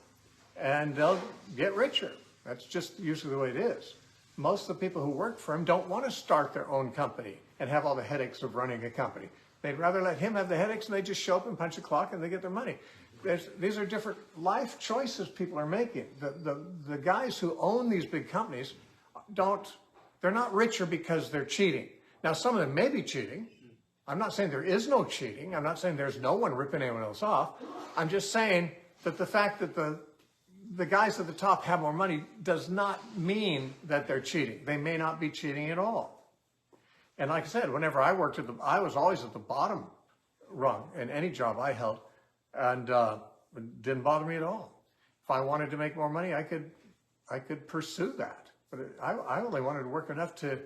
and they'll get richer. That's just usually the way it is. Most of the people who work for him don't want to start their own company and have all the headaches of running a company. They'd rather let him have the headaches and they just show up and punch a clock and they get their money. These are different life choices people are making. The guys who own these big companies they're not richer because they're cheating. Now, some of them may be cheating. I'm not saying there is no cheating. I'm not saying there's no one ripping anyone else off. I'm just saying that the fact that the guys at the top have more money does not mean that they're cheating. They may not be cheating at all. And like I said, whenever I worked I was always at the bottom rung in any job I held, and it didn't bother me at all. If I wanted to make more money, I could pursue that. But I only wanted to work enough to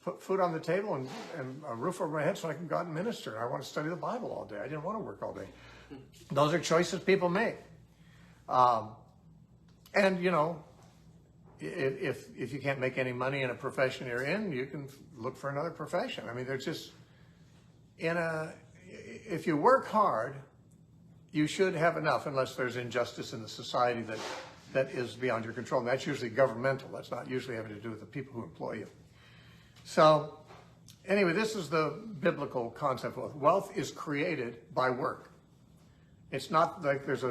put food on the table and a roof over my head so I can go out and minister. I want to study the Bible all day. I didn't want to work all day. Those are choices people make. And, if you can't make any money in a profession you're in, you can look for another profession. I mean, there's just, if you work hard, you should have enough unless there's injustice in the society that is beyond your control. And that's usually governmental. That's not usually having to do with the people who employ you. So anyway, this is the biblical concept of wealth. Wealth is created by work. It's not like there's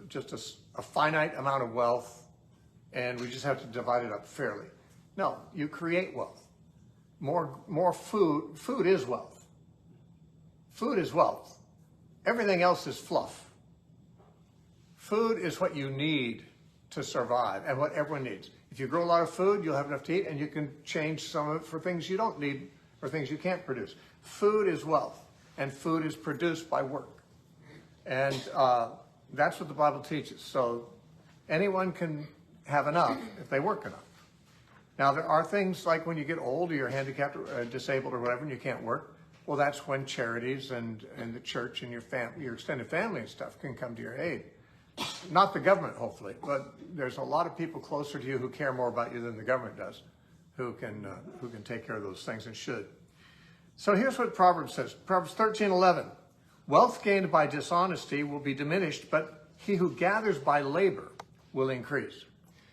just a finite amount of wealth and we just have to divide it up fairly. No, you create wealth. More food. Food is wealth. Food is wealth. Everything else is fluff. Food is what you need to survive and what everyone needs. If you grow a lot of food, you'll have enough to eat, and you can change some of it for things you don't need or things you can't produce. Food is wealth, and food is produced by work. And that's what the Bible teaches. So anyone can have enough if they work enough. Now, there are things like when you get old or you're handicapped or disabled or whatever and you can't work. Well, that's when charities and the church and your extended family and stuff can come to your aid. Not the government, hopefully, but there's a lot of people closer to you who care more about you than the government does, who can take care of those things and should. So here's what Proverbs says. Proverbs 13:11. Wealth gained by dishonesty will be diminished, but he who gathers by labor will increase.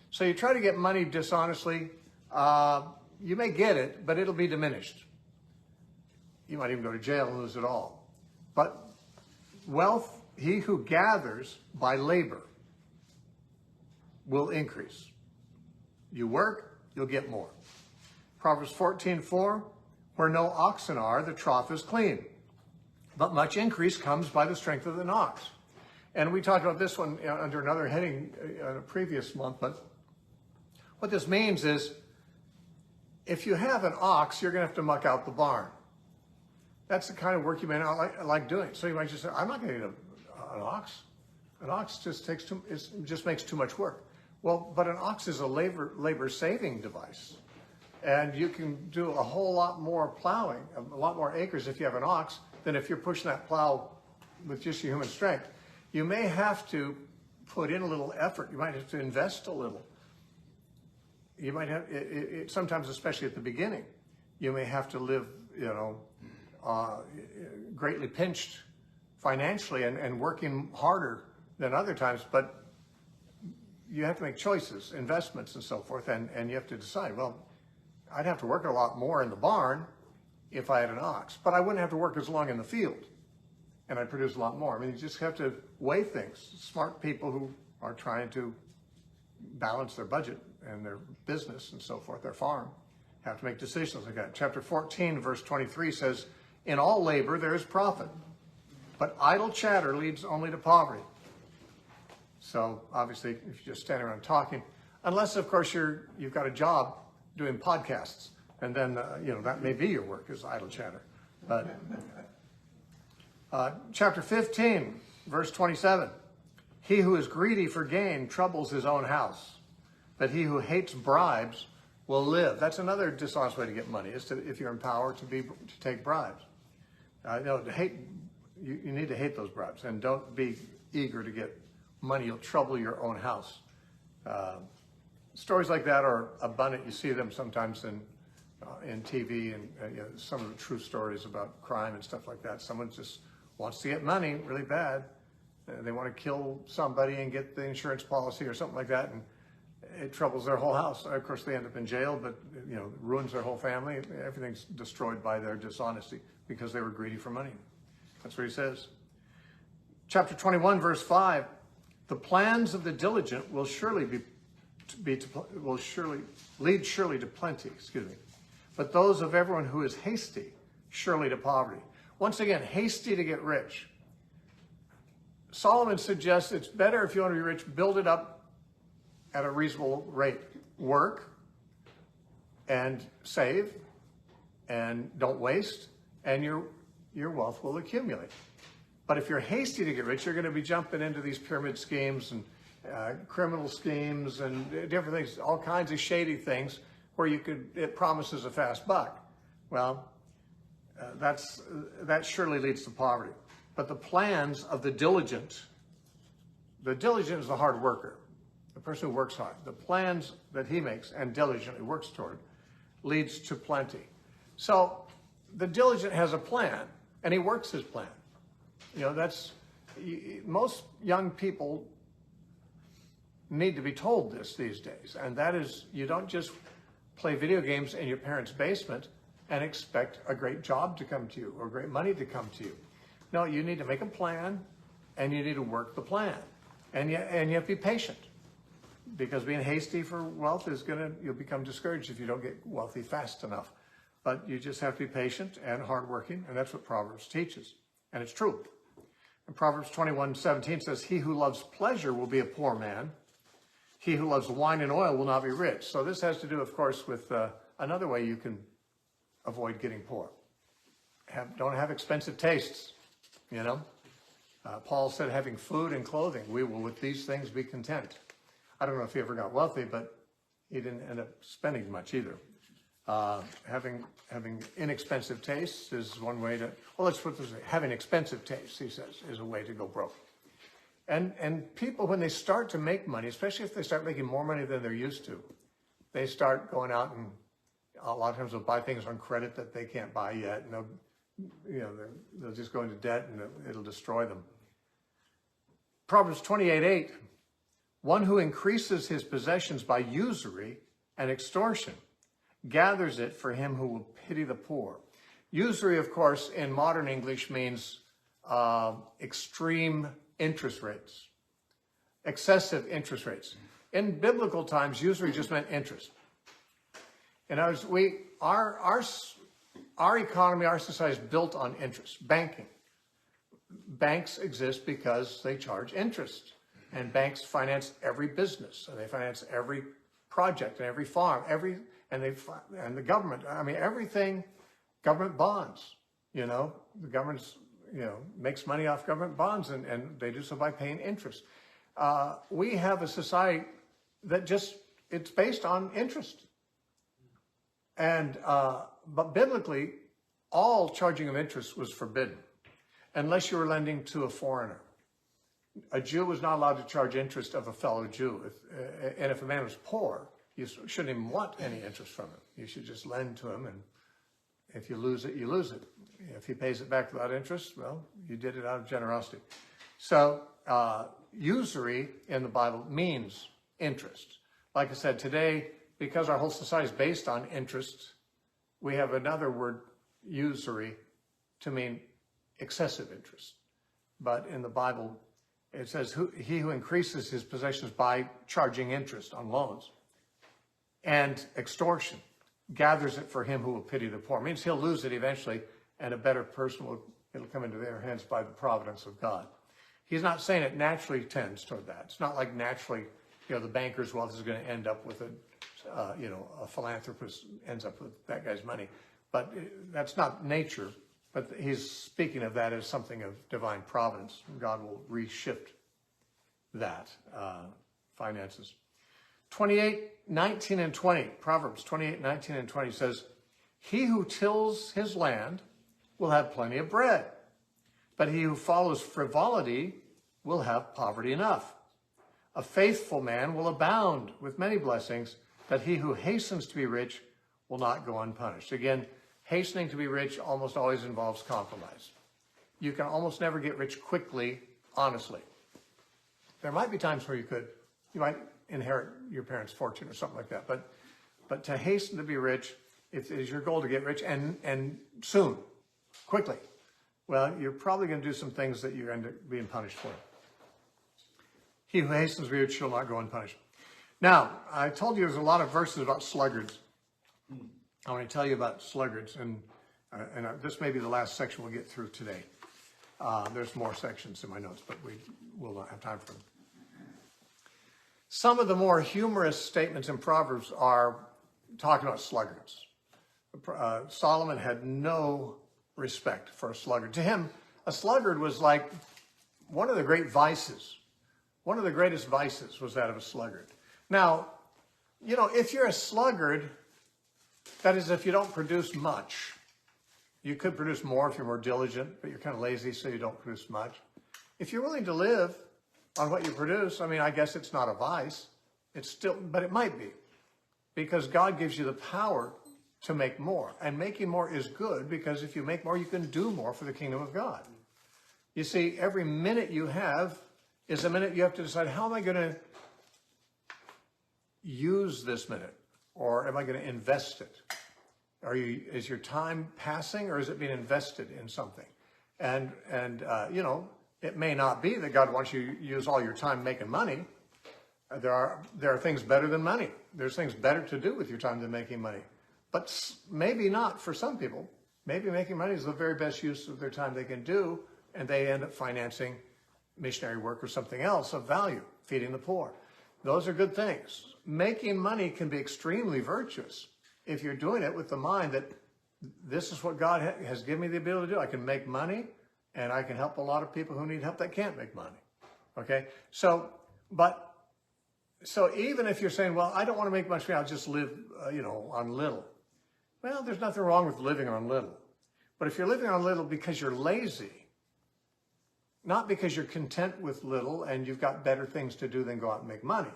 So you try to get money dishonestly, you may get it, but it'll be diminished. You might even go to jail and lose it all. But wealth, he who gathers by labor will increase. You work, you'll get more. Proverbs 14:4, where no oxen are, the trough is clean. But much increase comes by the strength of an ox. And we talked about this one under another heading in a previous month, but what this means is if you have an ox, you're going to have to muck out the barn. That's the kind of work you may not like doing. So you might just say, I'm not going to need an ox. An ox just makes too much work. Well, but an ox is a labor saving device. And you can do a whole lot more plowing, a lot more acres if you have an ox than if you're pushing that plow with just your human strength. You may have to put in a little effort. You might have to invest a little. You might have, sometimes, especially at the beginning, you may have to live, greatly pinched financially and working harder than other times, but you have to make choices, investments and so forth, and you have to decide, well, I'd have to work a lot more in the barn if I had an ox, but I wouldn't have to work as long in the field, and I'd produce a lot more. I mean, you just have to weigh things. Smart people who are trying to balance their budget and their business and so forth, their farm, have to make decisions like that. Chapter 14, verse 23 says, in all labor there is profit, but idle chatter leads only to poverty. So obviously, if you're just standing around talking, unless of course you've got a job doing podcasts, and then that may be your work is idle chatter. But chapter 15, verse 27, he who is greedy for gain troubles his own house, but he who hates bribes will live. That's another dishonest way to get money, is if you're in power to take bribes. You need to hate those bribes, and don't be eager to get money. You'll trouble your own house. Stories like that are abundant. You see them sometimes in TV and some of the true stories about crime and stuff like that. Someone just wants to get money really bad. They want to kill somebody and get the insurance policy or something like that, and it troubles their whole house. Of course, they end up in jail, but ruins their whole family. Everything's destroyed by their dishonesty because they were greedy for money. That's what he says. Chapter 21, verse 5, the plans of the diligent will surely lead to plenty, but those of everyone who is hasty, surely to poverty. Once again, hasty to get rich. Solomon suggests it's better if you want to be rich, build it up at a reasonable rate. Work and save and don't waste, and your wealth will accumulate. But if you're hasty to get rich, you're going to be jumping into these pyramid schemes and criminal schemes and different things, all kinds of shady things where it promises a fast buck. Well, that surely leads to poverty. But the plans of the diligent is the hard worker, the person who works hard. The plans that he makes and diligently works toward leads to plenty. So the diligent has a plan, and he works his plan. Most young people need to be told this these days, and that is, you don't just play video games in your parents' basement and expect a great job to come to you or great money to come to you. No, you need to make a plan, and you need to work the plan, and you have to be patient, because being hasty for wealth you'll become discouraged if you don't get wealthy fast enough. But you just have to be patient and hardworking, and that's what Proverbs teaches, and it's true. And Proverbs 21:17 says, he who loves pleasure will be a poor man. He who loves wine and oil will not be rich. So this has to do, of course, with another way you can avoid getting poor. Don't have expensive tastes, Paul said, having food and clothing, we will with these things be content. I don't know if he ever got wealthy, but he didn't end up spending much either. Having inexpensive tastes is one way to, well, let's put this way, having expensive tastes, he says, is a way to go broke. And people, when they start to make money, especially if they start making more money than they're used to, they start going out and a lot of times they'll buy things on credit that they can't buy yet, and they'll just go into debt and it'll destroy them. Proverbs 28:8, one who increases his possessions by usury and extortion gathers it for him who will pity the poor. Usury, of course, in modern English means extreme interest rates, excessive interest rates. In biblical times, usury just meant interest. In other words, our economy, our society is built on interest, banking. Banks exist because they charge interest, and banks finance every business, and they finance every project and every farm, and the government. I mean, everything. Government bonds. The government's makes money off government bonds, and they do so by paying interest. We have a society that it's based on interest. And but biblically, all charging of interest was forbidden, unless you were lending to a foreigner. A Jew was not allowed to charge interest of a fellow Jew. And if a man was poor, you shouldn't even want any interest from him. You should just lend to him, and if you lose it, you lose it. If he pays it back without interest, well, you did it out of generosity. So usury in the Bible means interest. Like I said, today, because our whole society is based on interest, we have another word, usury, to mean excessive interest. But in the Bible, it says, he who increases his possessions by charging interest on loans and extortion gathers it for him who will pity the poor. It means he'll lose it eventually, and a better person it'll come into their hands by the providence of God. He's not saying it naturally tends toward that. It's not like naturally, the banker's wealth is going to end up with a philanthropist ends up with that guy's money. But that's not nature. But he's speaking of that as something of divine providence. God will reshift that finances. 28:19 and 20, Proverbs 28:19 and 20 says, he who tills his land will have plenty of bread, but he who follows frivolity will have poverty enough. A faithful man will abound with many blessings, but he who hastens to be rich will not go unpunished. Again, hastening to be rich almost always involves compromise. You can almost never get rich quickly, honestly. There might be times where you might inherit your parents' fortune or something like that, but to hasten to be rich, if it is your goal to get rich and soon, quickly, well, you're probably going to do some things that you're going to be punished for. He who hastens to be rich shall not go unpunished. Now, I told you there's a lot of verses about sluggards. I want to tell you about sluggards, and this may be the last section we'll get through today. There's more sections in my notes, but we will not have time for them. Some of the more humorous statements in Proverbs are talking about sluggards. Solomon had no respect for a sluggard. To him, a sluggard was like one of the great vices. One of the greatest vices was that of a sluggard. Now, if you're a sluggard, that is, if you don't produce much. You could produce more if you're more diligent, but you're kind of lazy, so you don't produce much. If you're willing to live on what you produce, I guess it's not a vice. But it might be, because God gives you the power to make more. And making more is good, because if you make more, you can do more for the kingdom of God. You see, every minute you have is a minute you have to decide, how am I going to use this minute? Or am I going to invest it? Is your time passing, or is it being invested in something? And it may not be that God wants you to use all your time making money. There are things better than money. There's things better to do with your time than making money. But maybe not for some people. Maybe making money is the very best use of their time they can do, and they end up financing missionary work or something else of value, feeding the poor. Those are good things. Making money can be extremely virtuous if you're doing it with the mind that this is what God has given me the ability to do. I can make money, and I can help a lot of people who need help that can't make money. Okay? So, but So even if you're saying, well, I don't want to make much money, I'll just live, on little. Well, there's nothing wrong with living on little. But if you're living on little because you're lazy, not because you're content with little and you've got better things to do than go out and make money,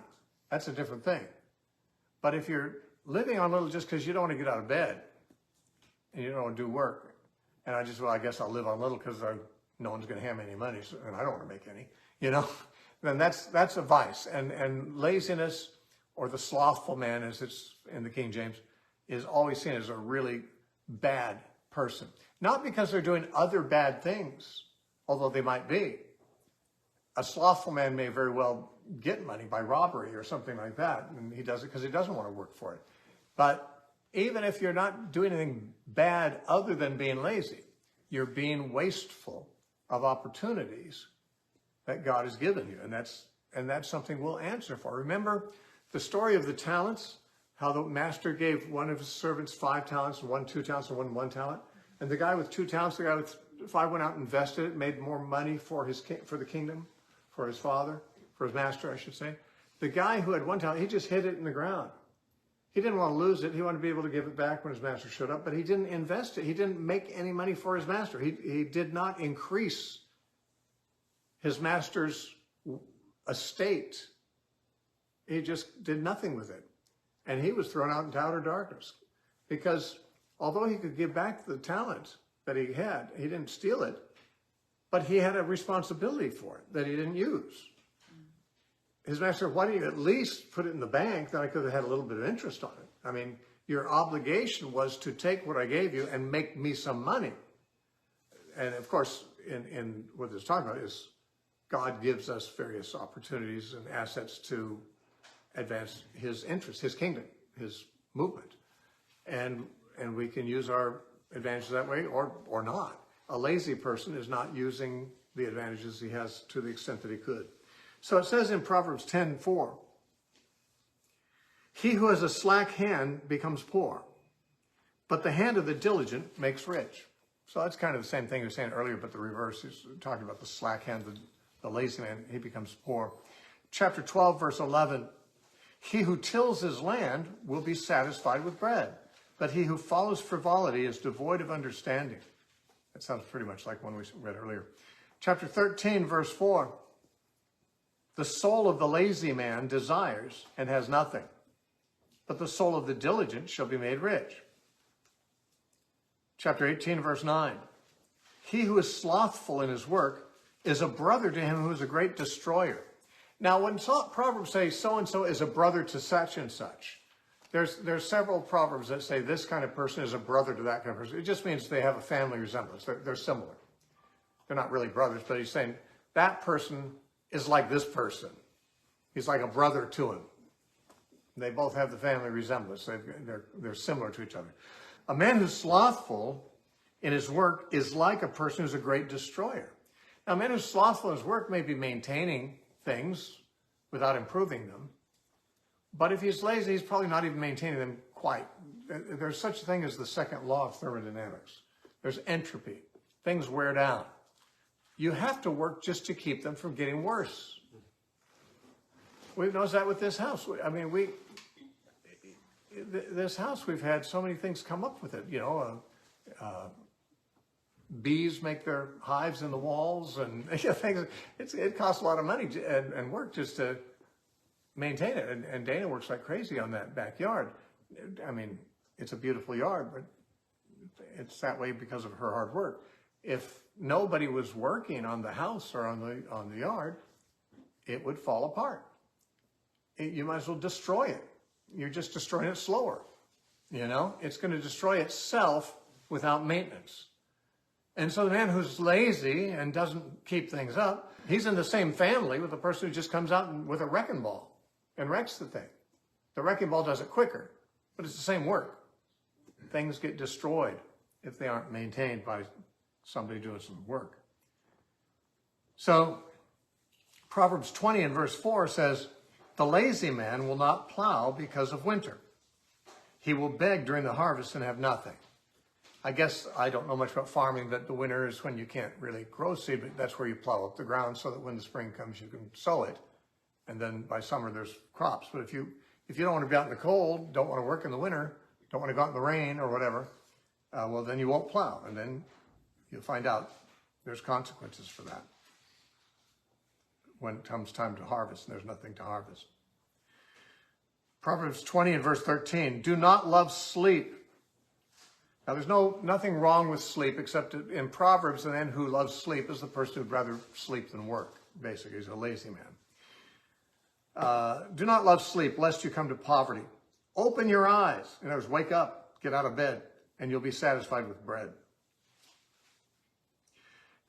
that's a different thing. But if you're living on little just because you don't want to get out of bed and you don't want to do work, and I guess I'll live on little because no one's going to hand me any money, and I don't want to make any, then that's a vice. And laziness, or the slothful man, as it's in the King James, is always seen as a really bad person. Not because they're doing other bad things, although they might be. A slothful man may very well get money by robbery or something like that, and he does it because he doesn't want to work for it. But even if you're not doing anything bad other than being lazy, you're being wasteful of opportunities that God has given you, and that's something we'll answer for. Remember the story of the talents, how the master gave one of his servants 5 talents, and one 2 talents, and one 1 talent. And the guy with 2 talents, the guy with 5 went out and invested it, made more money for the kingdom, for his father, for his master, I should say. The guy who had 1 talent, he just hid it in the ground. He didn't want to lose it. He wanted to be able to give it back when his master showed up, but he didn't invest it. He didn't make any money for his master. He did not increase his master's estate. He just did nothing with it. And he was thrown out into outer darkness because although he could give back the talent that he had, he didn't steal it, but he had a responsibility for it that he didn't use. His master said, why don't you at least put it in the bank? Then I could have had a little bit of interest on it. I mean, your obligation was to take what I gave you and make me some money. And of course, in what this is talking about is God gives us various opportunities and assets to advance his interest, his kingdom, his movement. And we can use our advantages that way or not. A lazy person is not using the advantages he has to the extent that he could. So it says in Proverbs 10:4, he who has a slack hand becomes poor, but the hand of the diligent makes rich. So that's kind of the same thing you were saying earlier, but the reverse is talking about the slack hand, the lazy man, he becomes poor. Chapter 12, verse 11, he who tills his land will be satisfied with bread, but he who follows frivolity is devoid of understanding. That sounds pretty much like one we read earlier. Chapter 13, verse 4, the soul of the lazy man desires and has nothing, but the soul of the diligent shall be made rich. Chapter 18, verse 9, he who is slothful in his work is a brother to him who is a great destroyer. Now, when Proverbs say so-and-so is a brother to such and such, there's several Proverbs that say this kind of person is a brother to that kind of person. It just means they have a family resemblance. They're similar. They're not really brothers, but he's saying that person is like this person. He's like a brother to him. They both have the family resemblance. They're similar to each other. A man who's slothful in his work is like a person who's a great destroyer. Now, a man who's slothful in his work may be maintaining things without improving them. But if he's lazy, he's probably not even maintaining them quite. There's such a thing as the second law of thermodynamics. There's entropy. Things wear down. You have to work just to keep them from getting worse. We've noticed that with this house. I mean, this house, we've had so many things come up with it. Bees make their hives in the walls, and things. It costs a lot of money and work just to maintain it. And Dana works like crazy on that backyard. I mean, it's a beautiful yard, but it's that way because of her hard work. If nobody was working on the house or on the yard, it would fall apart. You might as well destroy it. You're just destroying it slower. It's going to destroy itself without maintenance. And so the man who's lazy and doesn't keep things up, he's in the same family with the person who just comes out with a wrecking ball and wrecks the thing. The wrecking ball does it quicker, but it's the same work. Things get destroyed if they aren't maintained by somebody doing some work. So Proverbs 20 and verse 4 says, the lazy man will not plow because of winter. He will beg during the harvest and have nothing. I guess I don't know much about farming, but the winter is when you can't really grow seed, but that's where you plow up the ground so that when the spring comes, you can sow it And then by summer, there's crops. But if you don't want to be out in the cold, don't want to work in the winter, don't want to go out in the rain or whatever, well, then you won't plow. And then you'll find out there's consequences for that when it comes time to harvest and there's nothing to harvest. Proverbs 20 and verse 13, do not love sleep. Now, there's nothing wrong with sleep except in Proverbs, the man who loves sleep is the person who'd rather sleep than work. Basically, he's a lazy man. Do not love sleep, lest you come to poverty. Open your eyes. In other words, wake up, get out of bed, and you'll be satisfied with bread.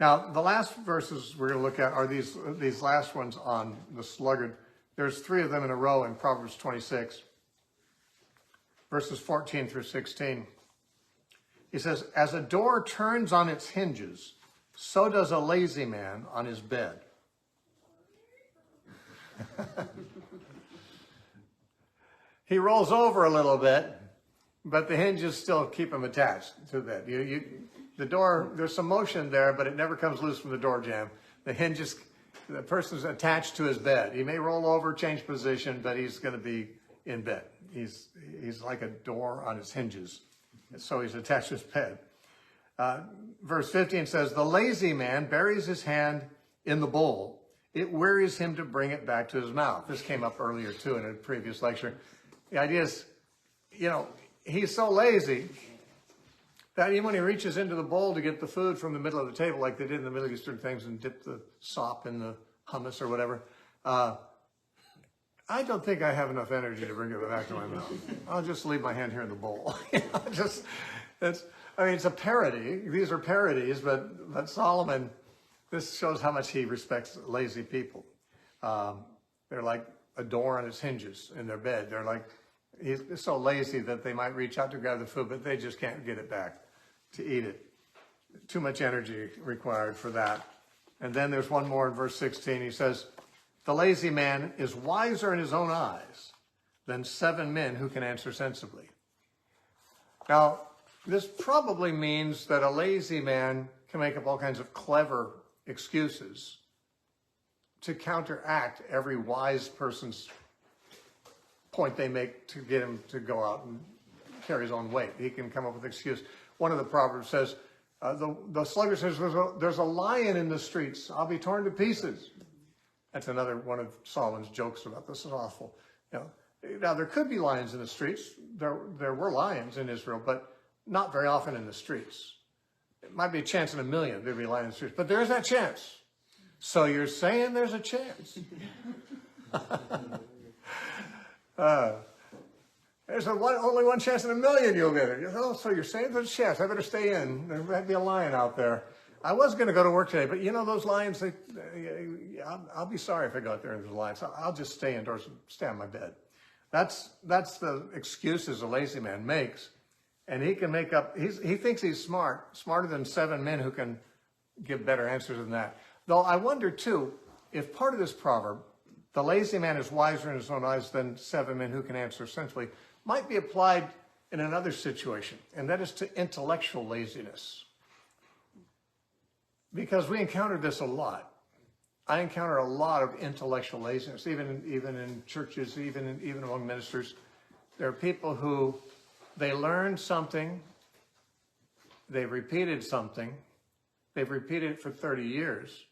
Now, the last verses we're going to look at are these last ones on the sluggard. There's 3 of them in a row in Proverbs 26, verses 14 through 16. He says, as a door turns on its hinges, so does a lazy man on his bed. He rolls over a little bit, but the hinges still keep him attached to the bed. The door, there's some motion there, but it never comes loose from the door jamb. The hinges, the person's attached to his bed. He may roll over, change position, but he's going to be in bed. He's like a door on its hinges. And so he's attached to his bed. Verse 15 says, the lazy man buries his hand in the bowl. It wearies him to bring it back to his mouth. This came up earlier, too, in a previous lecture. The idea is, he's so lazy that even when he reaches into the bowl to get the food from the middle of the table, like they did in the Middle Eastern things and dip the sop in the hummus or whatever, I don't think I have enough energy to bring it back to my mouth. I'll just leave my hand here in the bowl. It's a parody. These are parodies, but Solomon, this shows how much he respects lazy people. They're like a door on its hinges in their bed. They're like, he's so lazy that they might reach out to grab the food, but they just can't get it back to eat it. Too much energy required for that. And then there's one more in verse 16. He says, the lazy man is wiser in his own eyes than 7 men who can answer sensibly. Now, this probably means that a lazy man can make up all kinds of clever excuses to counteract every wise person's point they make to get him to go out and carry his own weight. He can come up with an excuse. One of the Proverbs says, the sluggard says, there's a lion in the streets. I'll be torn to pieces. That's another one of Solomon's jokes about this is awful. Now, there could be lions in the streets. There were lions in Israel, but not very often in the streets. It might be a chance in a million there'd be a lion in the streets, but there's that chance. So you're saying there's a chance. There's only one chance in a million you'll get it. So you're saying there's a chance. I better stay in. There might be a lion out there. I was going to go to work today, but those lions, I'll be sorry if I go out there and there's lions. I'll just stay indoors and stay on my bed. That's the excuses a lazy man makes. And he can make up, he thinks he's smarter than 7 men who can give better answers than that. Though I wonder, too, if part of this proverb, the lazy man is wiser in his own eyes than 7 men who can answer sensibly, might be applied in another situation, and that is to intellectual laziness. Because we encounter this a lot. I encounter a lot of intellectual laziness, even in churches, even among ministers. There are people who, they learned something, they've repeated something, they've repeated it for 30 years,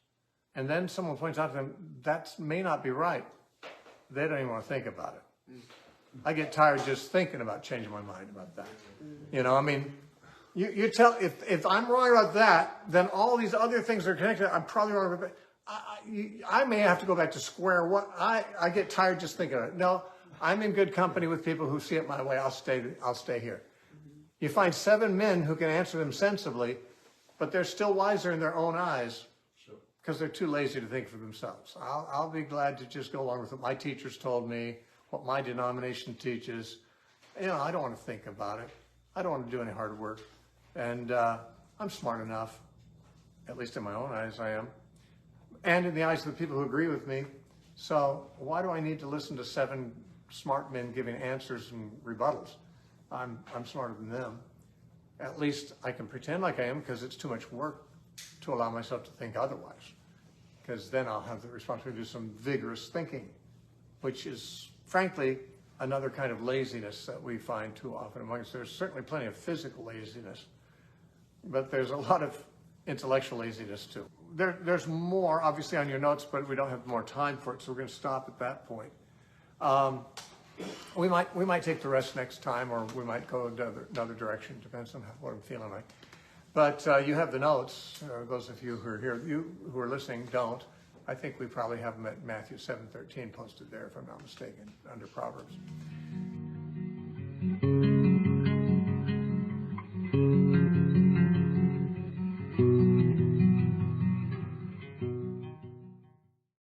and then someone points out to them, that may not be right. They don't even want to think about it. I get tired just thinking about changing my mind about that. You tell, if I'm wrong about that, then all these other things are connected. I'm probably wrong about that. I may have to go back to square one. I get tired just thinking of it. No, I'm in good company with people who see it my way. I'll stay here. You find 7 men who can answer them sensibly, but they're still wiser in their own eyes because they're too lazy to think for themselves. I'll be glad to just go along with what my teachers told me, what my denomination teaches. I don't want to think about it. I don't want to do any hard work. And I'm smart enough, at least in my own eyes I am, and in the eyes of the people who agree with me. So why do I need to listen to 7 smart men giving answers and rebuttals? I'm smarter than them. At least I can pretend like I am, because it's too much work to allow myself to think otherwise. Because then I'll have the responsibility to do some vigorous thinking which is frankly another kind of laziness that we find too often among us. There's certainly plenty of physical laziness, but there's a lot of intellectual laziness too. There's more obviously on your notes, but we don't have more time for it, so we're going to stop at that point. We might take the rest next time, or we might go another direction. Depends on what I'm feeling like. But you have the notes. Those of you who are here, you who are listening don't. I think we probably have them at Matthew 7:13 posted there, if I'm not mistaken, under Proverbs.